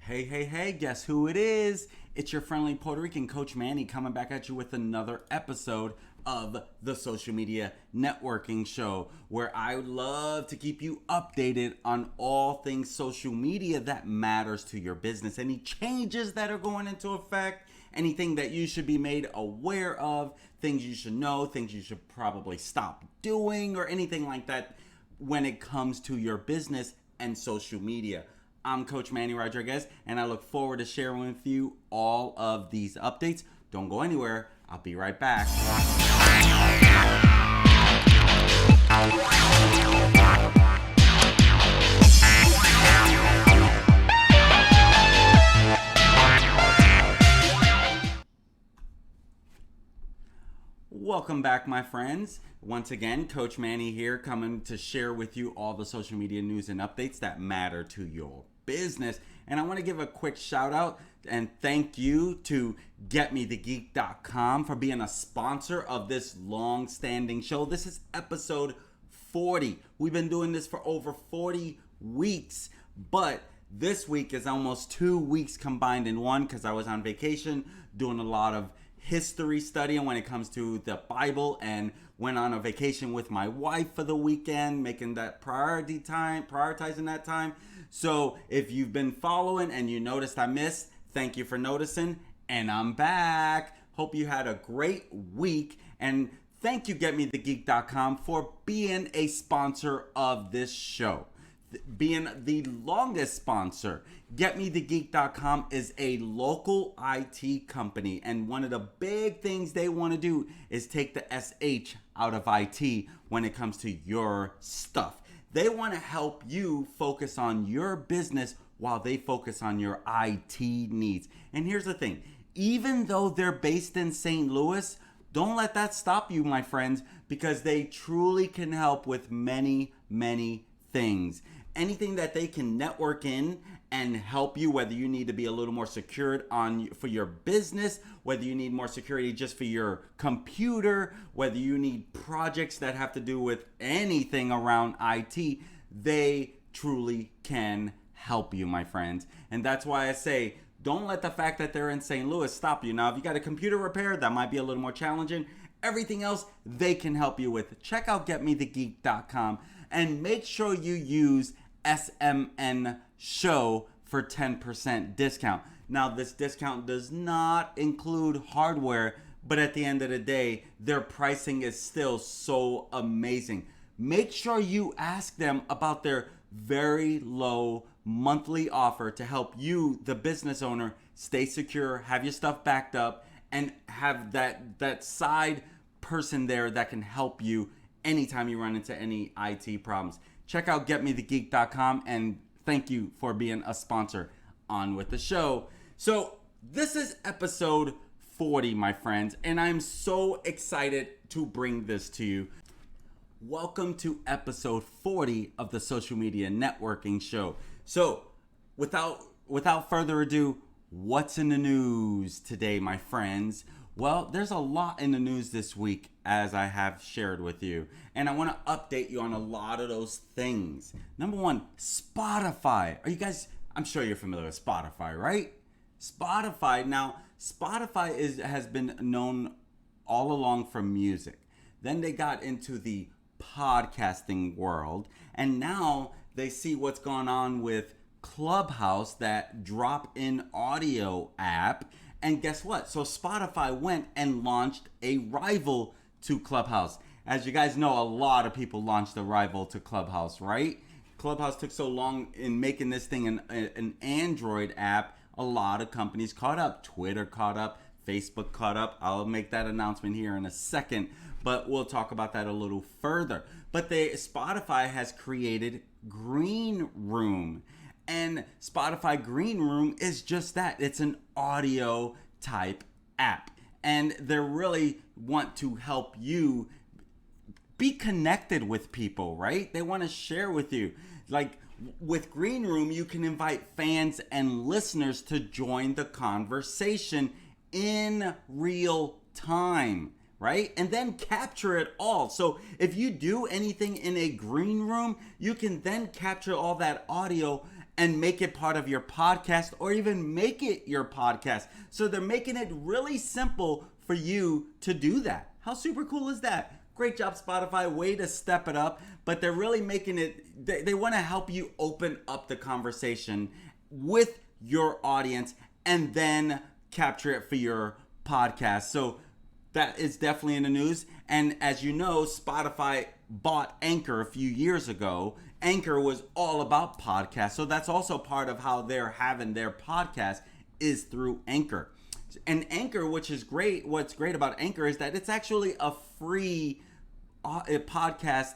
Hey, hey, hey, guess who it is? It's your friendly Puerto Rican Coach Manny coming back at you with another episode of the Social Media Networking Show, where I would love to keep you updated on all things social media that matters to your business. Any changes that are going into effect, anything that you should be made aware of, things you should know, things you should probably stop doing, or anything like that when it comes to your business and social media. I'm Coach Manny Rodriguez, and I look forward to sharing with you all of these updates. Don't go anywhere. I'll be right back. Welcome back, my friends. Once again, Coach Manny here, coming to share with you all the social media news and updates that matter to your business. And I want to give a quick shout out and thank you to GetMeTheGeek.com for being a sponsor of this long-standing show. This is episode 40. We've been doing this for over 40 weeks, but this week is almost 2 weeks combined in one because I was on vacation doing a lot of history studying when it comes to the Bible, and went on a vacation with my wife for the weekend, making that prioritizing that time. So if you've been following and you noticed I missed, thank you for noticing, and I'm back. Hope you had a great week, and thank you GetMeTheGeek.com for being a sponsor of this show, being the longest sponsor. GetMeTheGeek.com is a local IT company, and one of the big things they want to do is take the SH out of IT when it comes to your stuff. They want to help you focus on your business while they focus on your IT needs. And here's the thing, even though they're based in St. Louis, don't let that stop you, my friends, because they truly can help with many, many things. Anything that they can network in and help you, whether you need to be a little more secured for your business, whether you need more security just for your computer, whether you need projects that have to do with anything around IT, they truly can help you, my friends. And that's why I say, don't let the fact that they're in St. Louis stop you. Now, if you got a computer repair, that might be a little more challenging. Everything else, they can help you with. Check out GetMeTheGeek.com and make sure you use SMN show for 10% discount. Now, this discount does not include hardware, but at the end of the day, their pricing is still so amazing. Make sure you ask them about their very low monthly offer to help you, the business owner, stay secure, have your stuff backed up, and have that side person there that can help you anytime you run into any IT problems. Check out GetMeTheGeek.com, and thank you for being a sponsor. On with the show. So this is episode 40, my friends, and I'm so excited to bring this to you. Welcome to episode 40 of the Social Media Networking Show. So without further ado, what's in the news today, my friends? Well, there's a lot in the news this week, as I have shared with you, and I want to update you on a lot of those things. Number one, Spotify. I'm sure you're familiar with Spotify, right? Spotify has been known all along for music. Then they got into the podcasting world, and now they see what's going on with Clubhouse, that drop-in audio app. And guess what? So Spotify went and launched a rival to Clubhouse. As you guys know, a lot of people launched a rival to Clubhouse, right? Clubhouse took so long in making this thing an Android app. A lot of companies caught up. Twitter caught up. Facebook caught up. I'll make that announcement here in a second, but we'll talk about that a little further. But Spotify has created Greenroom. And Spotify Greenroom is just that. It's an audio type app. And they really want to help you be connected with people, right? They want to share with you. Like with Greenroom, you can invite fans and listeners to join the conversation in real time, right? And then capture it all. So if you do anything in a green room, you can then capture all that audio and make it part of your podcast, or even make it your podcast. So they're making it really simple for you to do that. How super cool is that? Great job, Spotify. Way to step it up. But they're really making it, they want to help you open up the conversation with your audience and then capture it for your podcast. So that is definitely in the news. And as you know, Spotify bought Anchor a few years ago. Anchor was all about podcasts. So that's also part of how they're having their podcast is through Anchor. And Anchor, which is great, what's great about Anchor is that it's actually a free podcast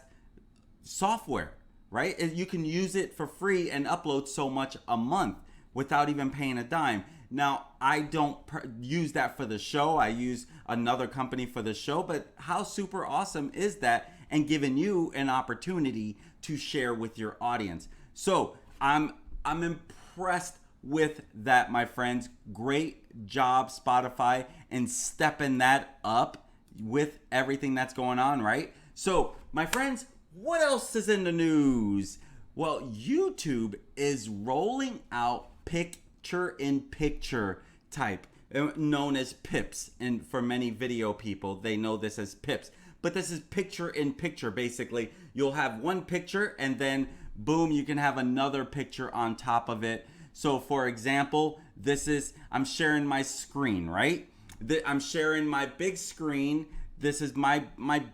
software, right? You can use it for free and upload so much a month without even paying a dime. Now, I don't use that for the show. I use another company for the show, but how super awesome is that? And giving you an opportunity to share with your audience. So I'm impressed with that, my friends. Great job, Spotify, and stepping that up with everything that's going on, right? So, my friends, what else is in the news? Well, YouTube is rolling out picture-in-picture type, known as PIPs. And for many video people, they know this as PIPs. But this is picture-in-picture, basically. You'll have one picture, and then, boom, you can have another picture on top of it. So, for example, I'm sharing my screen, right? I'm sharing my big screen. This is my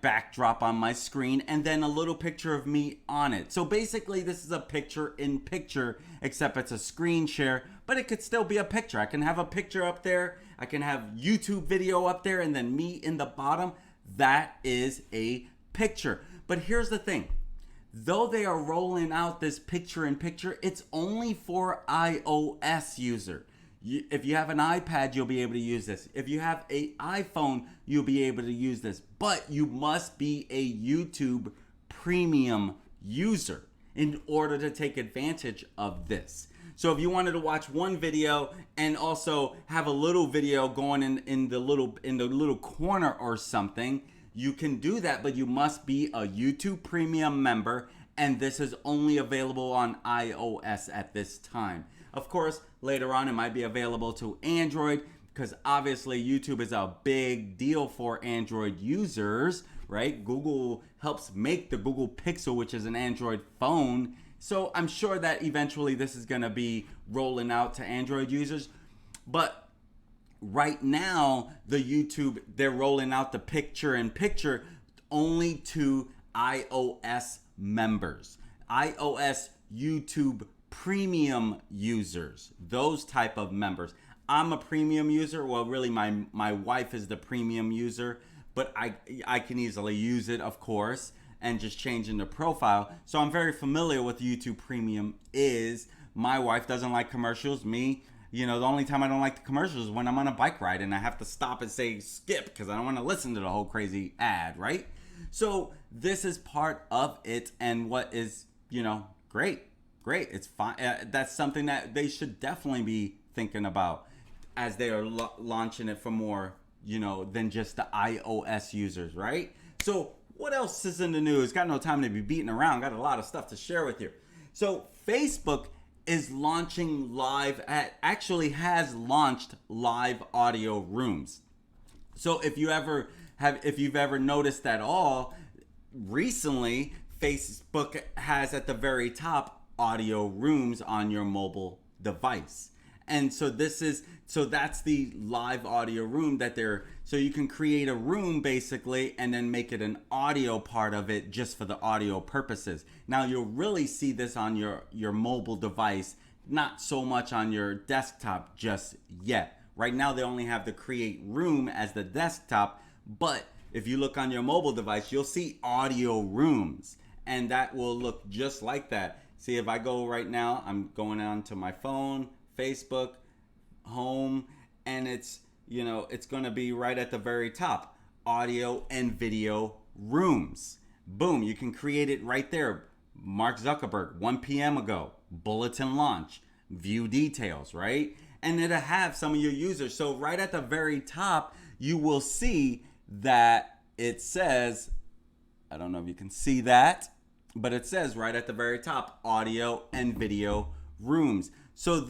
backdrop on my screen, and then a little picture of me on it. So basically, this is a picture-in-picture, except it's a screen share, but it could still be a picture. I can have a picture up there. I can have YouTube video up there, and then me in the bottom. That is a picture. But here's the thing. Though they are rolling out this picture-in-picture, it's only for iOS user. If you have an iPad, you'll be able to use this. If you have an iPhone, you'll be able to use this. But you must be a YouTube premium user in order to take advantage of this. So if you wanted to watch one video and also have a little video going in the little corner or something, you can do that, but you must be a YouTube premium member, and this is only available on iOS at this time. Of course, later on it might be available to Android, because obviously YouTube is a big deal for Android users, right? Google helps make the Google Pixel, which is an Android phone. So I'm sure that eventually this is going to be rolling out to Android users. But right now, they're rolling out the picture-in-picture only to iOS members. iOS YouTube premium users, those type of members. I'm a premium user. Well, really, my wife is the premium user, but I can easily use it, of course, and just changing the profile. So I'm very familiar with YouTube Premium is. My wife doesn't like commercials. Me, the only time I don't like the commercials is when I'm on a bike ride and I have to stop and say skip because I don't want to listen to the whole crazy ad, right? So this is part of it, and what is, great. It's fine. That's something that they should definitely be thinking about as they are launching it for more, than just the iOS users, right? So what else is in the news? Got no time to be beating around. Got a lot of stuff to share with you. So Facebook is actually has launched live audio rooms. So if you've ever noticed at all, recently Facebook has at the very top audio rooms on your mobile device. And so that's the live audio room so you can create a room basically and then make it an audio part of it just for the audio purposes. Now you'll really see this on your mobile device, not so much on your desktop just yet. Right now they only have the create room as the desktop, but if you look on your mobile device, you'll see audio rooms, and that will look just like that. See, if I go right now, I'm going on to my phone, Facebook, home, and it's going to be right at the very top, audio and video rooms. Boom, you can create it right there. Mark Zuckerberg, 1 p.m. ago, bulletin launch, view details, right? And it'll have some of your users. So right at the very top, you will see that it says, I don't know if you can see that, but it says right at the very top, audio and video Rooms. So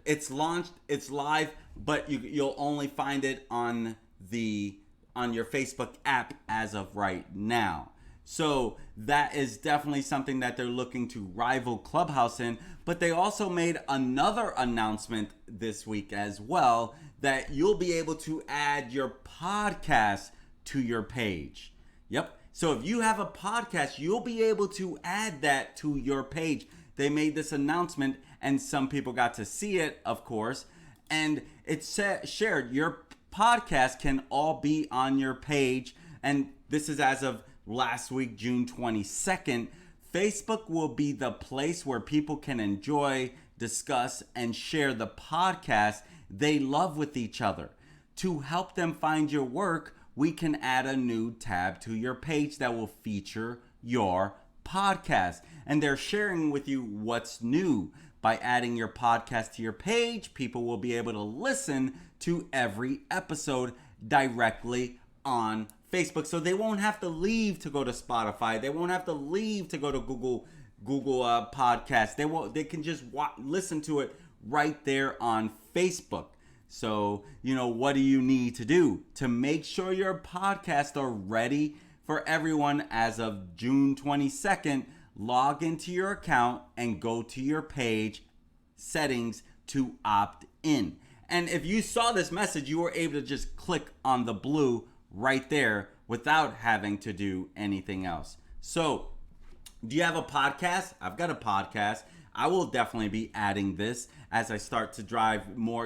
it's launched, it's live, but you'll only find it on your Facebook app as of right now. So that is definitely something that they're looking to rival Clubhouse in. But they also made another announcement this week as well, that you'll be able to add your podcast to your page. Yep. So if you have a podcast, you'll be able to add that to your page. They made this announcement and some people got to see it, of course. And it's shared. Your podcast can all be on your page. And this is as of last week, June 22nd. Facebook will be the place where people can enjoy, discuss, and share the podcast they love with each other. To help them find your work, we can add a new tab to your page that will feature your podcast. And they're sharing with you what's new. By adding your podcast to your page, people will be able to listen to every episode directly on Facebook. So they won't have to leave to go to Spotify. They won't have to leave to go to Google Podcasts. They can just listen to it right there on Facebook. So, what do you need to do to make sure your podcasts are ready for everyone as of June 22nd? Log into your account and go to your page settings to opt in. And if you saw this message, you were able to just click on the blue right there without having to do anything else. So, do you have a podcast? I've got a podcast. I will definitely be adding this as I start to dive more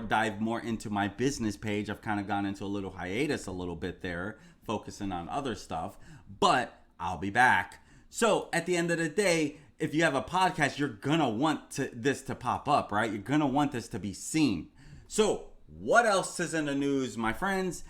into my business page. I've kind of gone into a little hiatus a little bit there, focusing on other stuff, but I'll be back. So at the end of the day, if you have a podcast, you're going to want this to pop up, right? You're going to want this to be seen. So what else is in the news, my friends?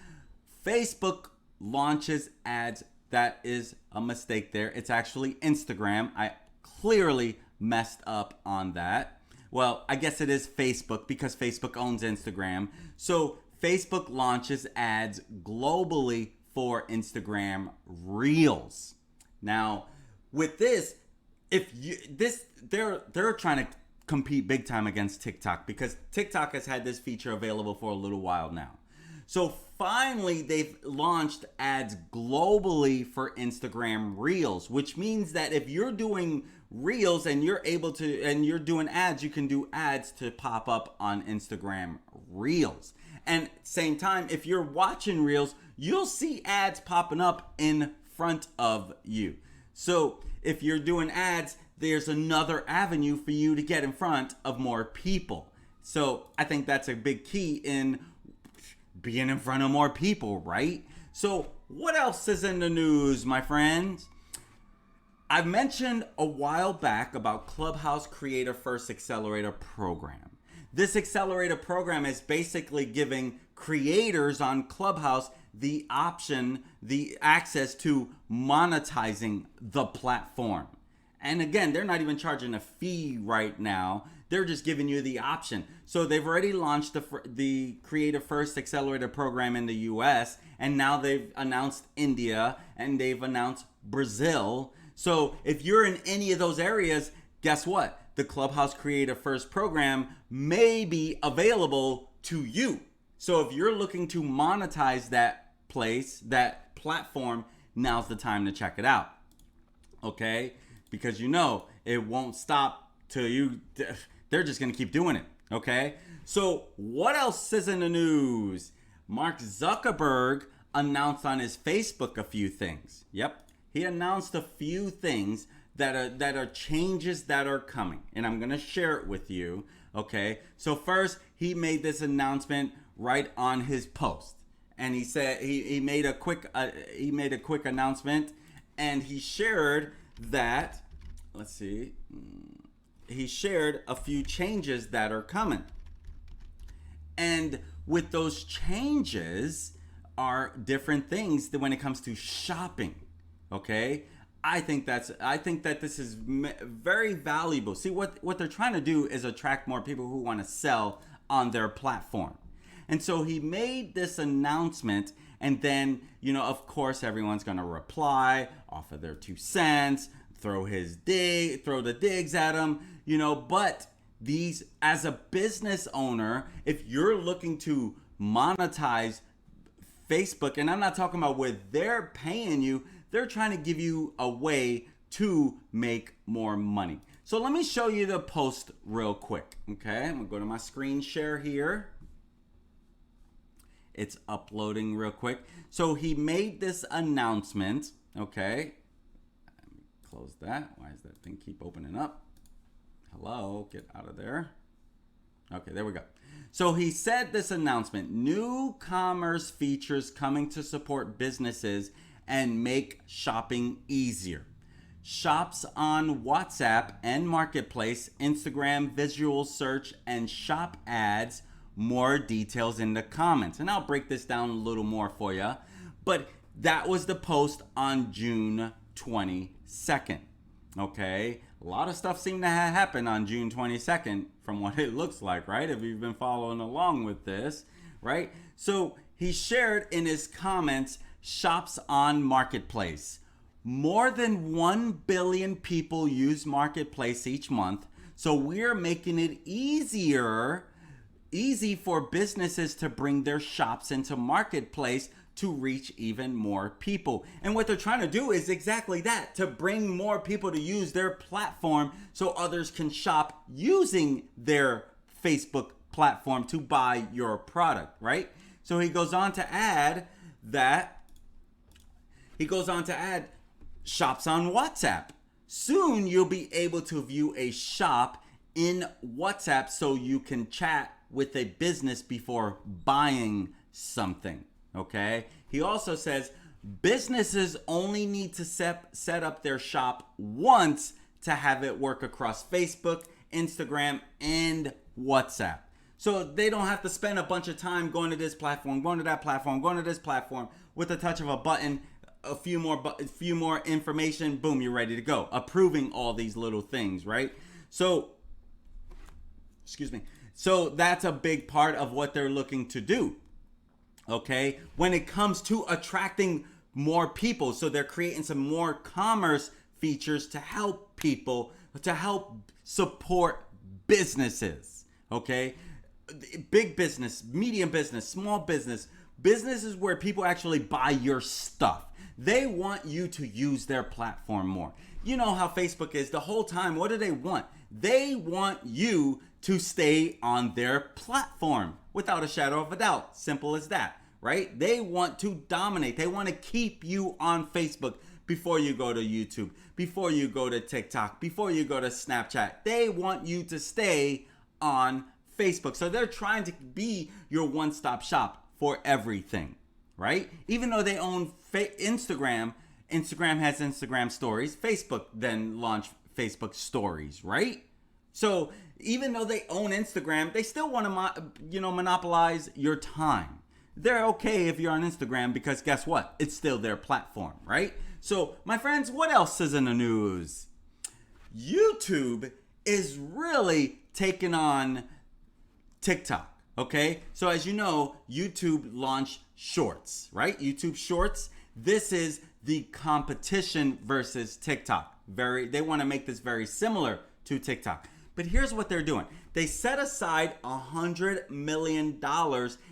Facebook launches ads. That is a mistake there. It's actually Instagram. I clearly messed up on that. Well, I guess it is Facebook because Facebook owns Instagram. So Facebook launches ads globally for Instagram Reels. Now, with this, they're trying to compete big time against TikTok because TikTok has had this feature available for a little while now. So finally, they've launched ads globally for Instagram Reels, which means that if you're doing Reels and you're doing ads, you can do ads to pop up on Instagram Reels. And same time, if you're watching Reels, you'll see ads popping up in front of you. So if you're doing ads, there's another avenue for you to get in front of more people. So I think that's a big key in being in front of more people, right? So what else is in the news, my friends? I mentioned a while back about Clubhouse Creator First Accelerator program. This accelerator program is basically giving creators on Clubhouse the option, the access to monetizing the platform. And again, they're not even charging a fee right now. They're just giving you the option. So they've already launched the Creative First Accelerator program in the US, and now they've announced India and they've announced Brazil. So if you're in any of those areas, guess what? The Clubhouse Creative First program may be available to you. So if you're looking to monetize that that platform, now's the time to check it out. Okay? Because it won't stop till they're just going to keep doing it. Okay? So what else is in the news? Mark Zuckerberg announced on his Facebook a few things. Yep. He announced a few things that are changes that are coming. And I'm going to share it with you. Okay? So first, he made this announcement right on his post. And he said he made a quick announcement, and he shared that, he shared a few changes that are coming. And with those changes are different things when it comes to shopping. Okay? I think that this is very valuable. See, what they're trying to do is attract more people who want to sell on their platform. And so he made this announcement, and then, of course, everyone's going to reply, offer their 2 cents, throw the digs at him, but these, as a business owner, if you're looking to monetize Facebook, and I'm not talking about where they're paying you, they're trying to give you a way to make more money. So let me show you the post real quick. Okay, I'm gonna go to my screen share here. It's uploading real quick. So he made this announcement. Okay, let me close that. Why does that thing keep opening up? Hello, get out of there. Okay, there we go. So he said this announcement: new commerce features coming to support businesses and make shopping easier. Shops on WhatsApp and Marketplace, Instagram, visual search, and shop ads. More details in the comments. And I'll break this down a little more for you. But that was the post on June 22nd. Okay? A lot of stuff seemed to have happened on June 22nd from what it looks like, right? If you've been following along with this, right? So he shared in his comments, shops on Marketplace. More than 1 billion people use Marketplace each month, so we're making it easy for businesses to bring their shops into Marketplace to reach even more people. And what they're trying to do is exactly that, to bring more people to use their platform so others can shop using their Facebook platform to buy your product, right? So he goes on to add shops on WhatsApp. Soon you'll be able to view a shop in WhatsApp so you can chat with a business before buying something. Okay? He also says businesses only need to set up their shop once to have it work across Facebook, Instagram, and WhatsApp. So they don't have to spend a bunch of time going to this platform, going to that platform, going to this platform. With the touch of a button, a few more information, boom, you're ready to go. Approving all these little things, right? So, So that's a big part of what they're looking to do. Okay? When it comes to attracting more people, so they're creating some more commerce features to help people, to help support businesses. Okay? Big business, medium business, small business, businesses where people actually buy your stuff. They want you to use their platform more. You know how Facebook is the whole time. What do they want? They want you to stay on their platform without a shadow of a doubt. Simple as that, right? They want to dominate. They want to keep you on Facebook before you go to YouTube, before you go to TikTok, before you go to Snapchat. They want you to stay on Facebook. So they're trying to be your one-stop shop for everything. Right? Even though they own Instagram has Instagram stories. Facebook then launched Facebook stories, right? So even though they own Instagram, they still want to, monopolize your time. They're okay if you're on Instagram because guess what? It's still their platform, right? So my friends, what else is in the news? YouTube is really taking on TikTok. Okay, so as you know, YouTube launched Shorts, right? YouTube Shorts. This is the competition versus TikTok. They want to make this very similar to TikTok. But here's what they're doing. They set aside $100 million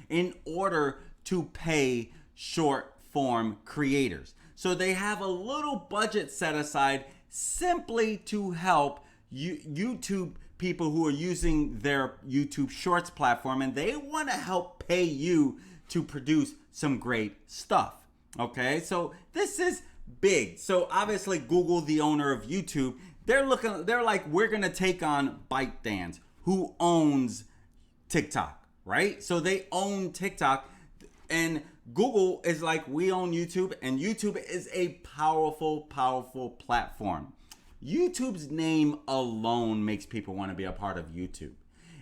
in order to pay short form creators. So they have a little budget set aside simply to help YouTube people who are using their YouTube Shorts platform, and they want to help pay you to produce some great stuff. Okay, so this is big. So obviously Google, the owner of YouTube, they're like, we're gonna take on ByteDance, who owns TikTok, right? So they own TikTok, and Google is like, we own YouTube, and YouTube is a powerful platform. YouTube's name alone makes people want to be a part of YouTube.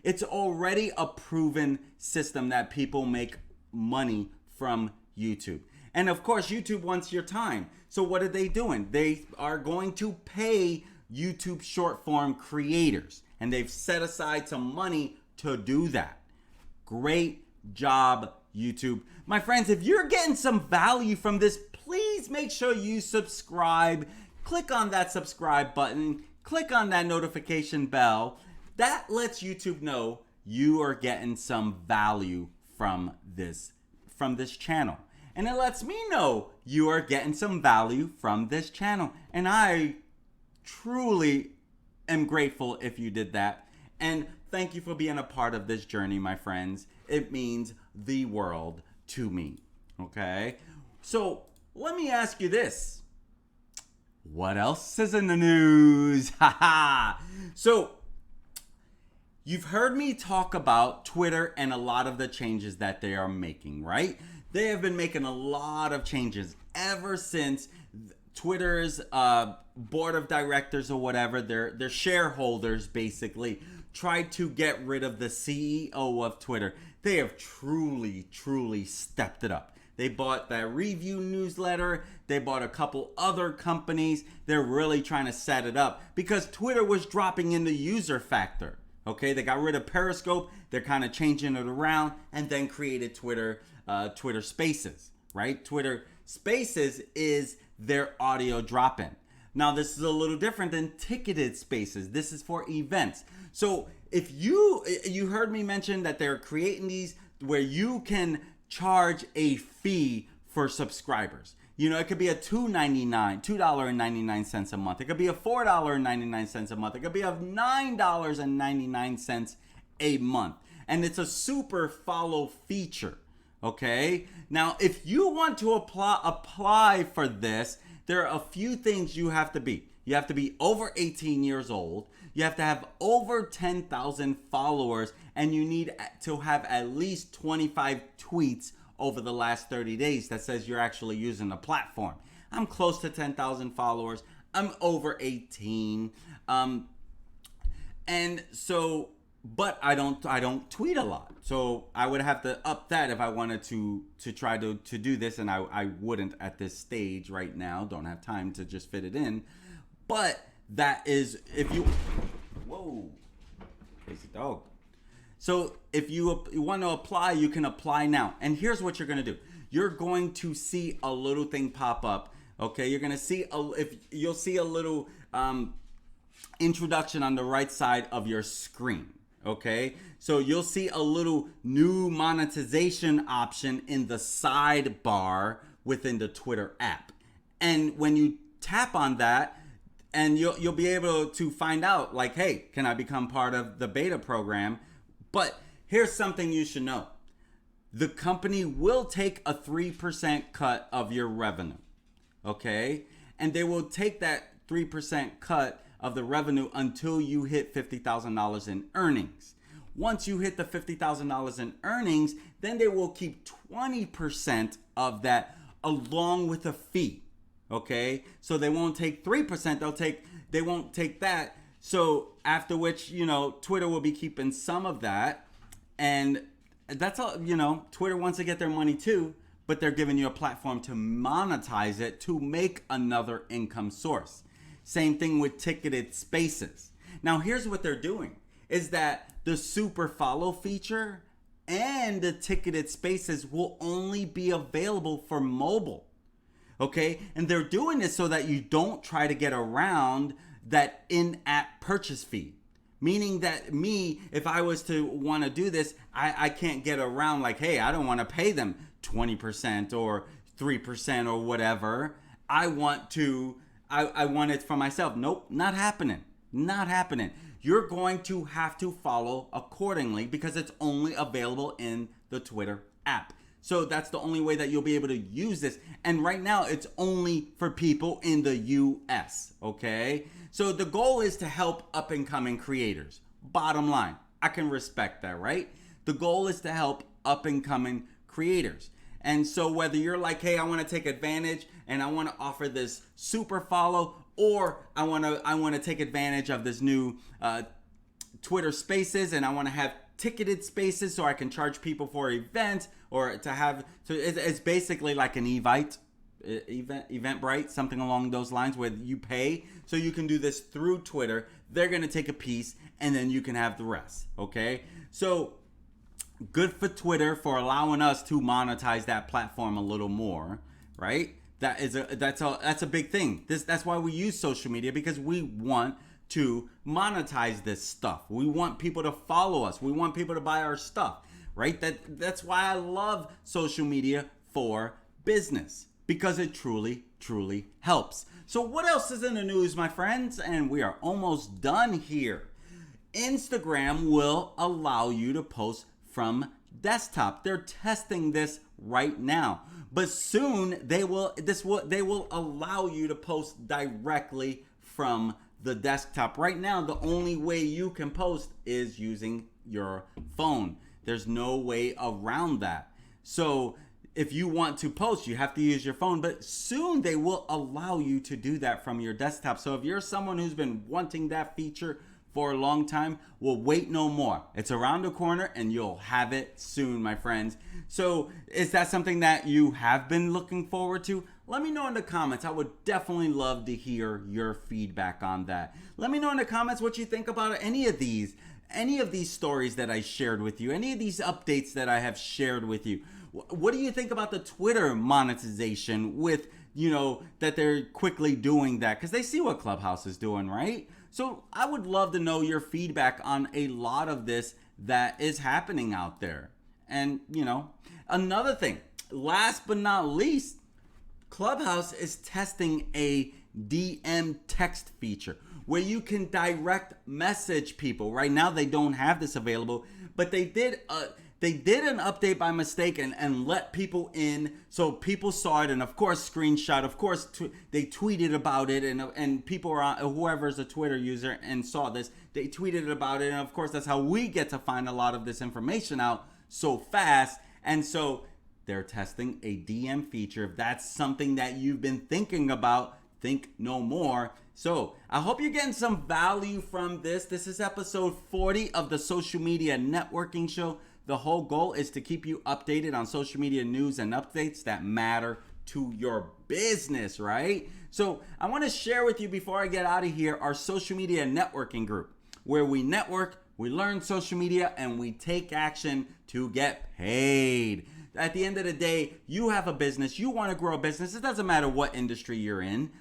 It's already a proven system that people make money from YouTube. And of course, YouTube wants your time. So what are they doing? They are going to pay YouTube short form creators. And they've set aside some money to do that. Great job, YouTube. My friends, if you're getting some value from this, please make sure you subscribe. Click on that subscribe button. Click on that notification bell. that lets YouTube know you are getting some value from this channel. And it lets me know you are getting some value from this channel. And I truly am grateful if you did that. And thank you for being a part of this journey, my friends. It means the world to me. Okay? So let me ask you this. What else is in the news? So you've heard me talk about Twitter and a lot of the changes that they are making, right? They have been making a lot of changes ever since Twitter's board of directors or whatever, their shareholders basically tried to get rid of the CEO of Twitter. They have truly stepped it up. They bought that review newsletter. They bought a couple other companies. They're really trying to set it up because Twitter was dropping in the user factor. Okay, they got rid of Periscope. They're kind of changing it around and then created Twitter Spaces, right? Twitter Spaces is their audio drop-in. Now, this is a little different than ticketed spaces. This is for events. So if you heard me mention that they're creating these where you can charge a fee for subscribers. You know, it could be a $2.99 a month. It could be a $4.99 a month. It could be a $9.99 a month. And it's a super follow feature. Okay. Now, if you want to apply for this, there are a few things you have to be. You have to be over 18 years old. You have to have over 10,000 followers, and you need to have at least 25 tweets over the last 30 days that says you're actually using the platform. I'm close to 10,000 followers. I'm over 18. And so, but I don't tweet a lot. So I would have to up that if I wanted to try to do this, and I wouldn't at this stage right now. Don't have time to just fit it in. But that is, if you, whoa, crazy dog. So if you want to apply, you can apply now. And here's what you're going to do. You're going to see a little thing pop up. Okay, you're going to see, you'll see a little introduction on the right side of your screen. Okay, so you'll see a little new monetization option in the sidebar within the Twitter app. And when you tap on that, and you'll be able to find out, like, hey, can I become part of the beta program? But here's something you should know. The company will take a 3% cut of your revenue, okay? And they will take that 3% cut of the revenue until you hit $50,000 in earnings. Once you hit the $50,000 in earnings, then they will keep 20% of that along with a fee, okay? So they won't take 3%, they won't take that. So after which, you know, Twitter will be keeping some of that. And that's all, you know, Twitter wants to get their money too, but they're giving you a platform to monetize it to make another income source. Same thing with ticketed spaces. Now, here's what they're doing is that the super follow feature and the ticketed spaces will only be available for mobile. Okay. And they're doing this so that you don't try to get around that in-app purchase fee. Meaning that if I was to want to do this, I can't get around like, hey, I don't want to pay them 20% or 3% or whatever. I want it for myself. Nope, not happening. Not happening. You're going to have to follow accordingly because it's only available in the Twitter app. So that's the only way that you'll be able to use this. And right now it's only for people in the US, okay? So the goal is to help up and coming creators. Bottom line, I can respect that, right? The goal is to help up and coming creators. And so whether you're like, hey, I want to take advantage and I want to offer this super follow, or I want to take advantage of this new Twitter Spaces and I want to have ticketed spaces so I can charge people for events or to have, so it's basically like an Eventbrite, something along those lines where you pay so you can do this through Twitter. They're going to take a piece and then you can have the rest. Okay. So good for Twitter for allowing us to monetize that platform a little more, right? That's a big thing. That's why we use social media, because we want to monetize this stuff. We want people to follow us. We want people to buy our stuff, right? That's why I love social media for business, because it truly, truly helps. So what else is in the news, my friends? And we are almost done here. Instagram will allow you to post from desktop. They're testing this right now, but soon they will allow you to post directly from the desktop. Right now, the only way you can post is using your phone. There's no way around that. So if you want to post, you have to use your phone, but soon they will allow you to do that from your desktop. So if you're someone who's been wanting that feature for a long time, well, wait no more. It's around the corner and you'll have it soon, my friends. So is that something that you have been looking forward to? Let me know in the comments. I would definitely love to hear your feedback on that. Let me know in the comments what you think about any of these stories that I shared with you, any of these updates that I have shared with you. What do you think about the Twitter monetization with, that they're quickly doing that? Because they see what Clubhouse is doing, right? So I would love to know your feedback on a lot of this that is happening out there. And, another thing, last but not least, Clubhouse is testing a DM text feature where you can direct message people. Right now they don't have this available, but they did an update by mistake and let people in, so people saw it, and of course screenshot, of course they tweeted about it, and people are on, whoever's a Twitter user and saw this, they tweeted about it, and of course that's how we get to find a lot of this information out so fast. And so they're testing a DM feature. If that's something that you've been thinking about, think no more. So I hope you're getting some value from this. This is episode 40 of the Social Media Networking Show. The whole goal is to keep you updated on social media news and updates that matter to your business, right? So I want to share with you, before I get out of here, our social media networking group, where we network, we learn social media, and we take action to get paid. At the end of the day, you have a business, you want to grow a business, it doesn't matter what industry you're in,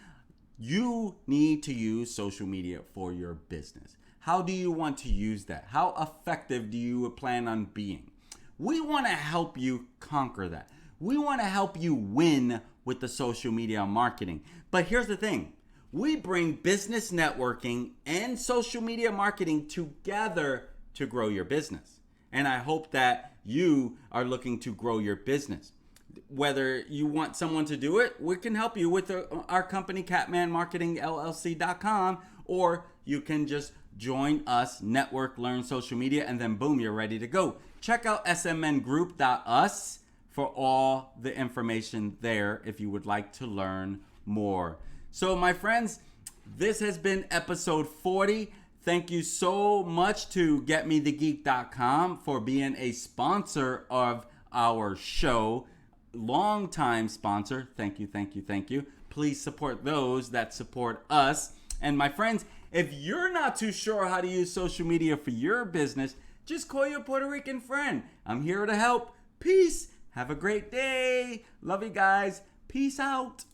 you need to use social media for your business. How do you want to use that? How effective do you plan on being? We want to help you conquer that. We want to help you win with the social media marketing. But here's the thing. We bring business networking and social media marketing together to grow your business. And I hope that you are looking to grow your business. Whether you want someone to do it, we can help you with our company, CatmanMarketingLLC.com, or you can just join us, network, learn social media, and then boom, you're ready to go. Check out SMNgroup.us for all the information there if you would like to learn more. So my friends, this has been episode 40. Thank you so much to GetMeTheGeek.com for being a sponsor of our show. Longtime sponsor. Thank you, thank you, thank you. Please support those that support us. And my friends, if you're not too sure how to use social media for your business, just call your Puerto Rican friend. I'm here to help. Peace. Have a great day. Love you guys. Peace out.